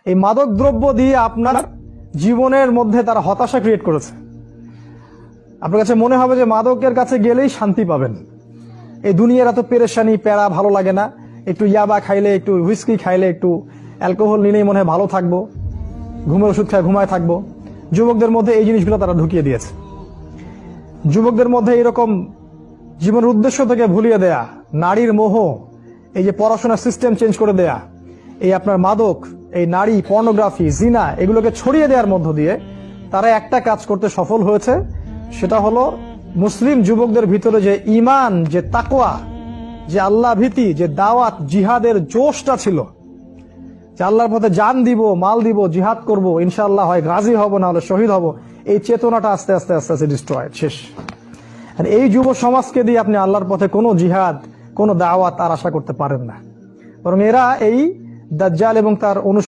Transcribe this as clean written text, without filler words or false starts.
এই মাদক দ্রব্য দিয়ে আপনার জীবনের মধ্যে তারা হতাশা ক্রিয়েট করেছে। আপনার কাছে মনে হবে যে মাদকের কাছে গেলেই শান্তি পাবেন। এই দুনিয়ার এত পেরেশানি প্যারা ভালো লাগে না, একটু ইয়াবা খাইলে, একটু হুইস্কি খাইলে, একটু অ্যালকোহল নিলেই মনে হয় ভালো থাকবো, ঘুমের ওষুধ খায় ঘুমায় থাকবো। যুবকদের মধ্যে এই জিনিসগুলো তারা ঢুকিয়ে দিয়েছে। যুবকদের মধ্যে এরকম জীবনের উদ্দেশ্য থেকে ভুলিয়ে দেয়া, নারীর মোহ, এই যে পড়াশোনার সিস্টেম চেঞ্জ করে দেয়া, এই আপনার মাদক, এই নারী, পর্নোগ্রাফি, জিনা, এগুলোকে ছড়িয়ে দেওয়ার মধ্য দিয়ে তারা একটা কাজ করতে সফল হয়েছে। সেটা হলো মুসলিম যুবকদের ভিতরে যে ঈমান, যে তাকওয়া, যে আল্লাহ ভীতি, যে দাওয়াত, জিহাদের জোশটা ছিল, যে আল্লাহর পথে জান দিব, মাল দিব, জিহাদ করব, ইনশাআল্লাহ হয় গাজী হব, না হলে শহীদ হব, এই চেতনাটা আস্তে আস্তে আস্তে আস্তে ডিস্ট্রয়েড, শেষ। আর এই যুব সমাজকে দিয়ে আপনি আল্লাহর পথে কোনো জিহাদ, কোনো দাওয়াত আর আশা করতে পারেন না। বরং এরা এই দাজ্জাল এবং তার